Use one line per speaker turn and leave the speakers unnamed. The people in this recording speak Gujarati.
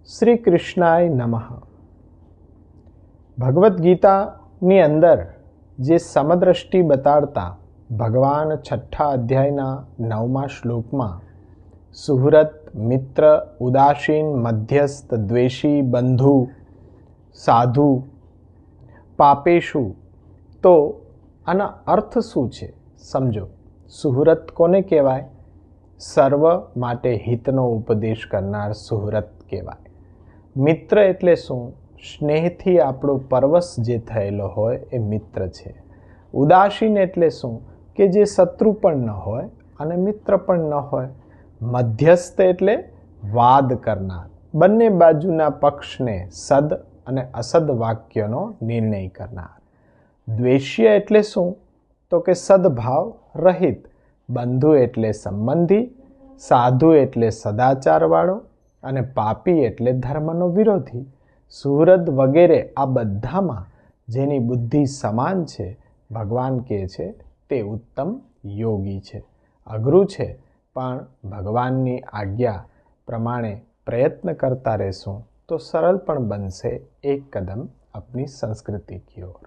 શ્રી કૃષ્ણાય નમઃ. ભગવદ્ ગીતાની અંદર જે સમદ્રષ્ટિ બતાડતા ભગવાન 6ઠ્ઠા અધ્યાયના 9મા શ્લોકમાં સુહૃત, મિત્ર, ઉદાસીન, મધ્યસ્થ, દ્વેષી, બંધુ, સાધુ, પાપેશુ, તો આના અર્થ શું છે સમજો. સુહૃત કોને કહેવાય? સર્વ માટે હિતનો ઉપદેશ કરનાર સુહૃત કહેવાય. મિત્ર એટલે શું? સ્નેહથી આપણો પરવશ જે થયેલો હોય એ મિત્ર છે. ઉદાસીન એટલે શું? કે જે શત્રુ પણ ન હોય અને મિત્ર પણ ન હોય. મધ્યસ્થ એટલે વાદ કરનાર, બંને બાજુના પક્ષને સદ અને અસદ વાક્યનો નિર્ણય કરનાર. દ્વેષ્ય એટલે શું? તો કે સદભાવ રહિત. બંધુ એટલે સંબંધી, સાધુ એટલે સદાચારવાળો અને પાપી એટલે ધર્મનો વિરોધી. સુહૃદ વગેરે આ બધામાં જેની બુદ્ધિ સમાન છે, ભગવાન કહે છે તે ઉત્તમ યોગી છે. અઘરું છે, પણ ભગવાનની આજ્ઞા પ્રમાણે પ્રયત્ન કરતા રહેશું તો સરળ પણ બનશે એક કદમ अपनी संस्कृति की ओर.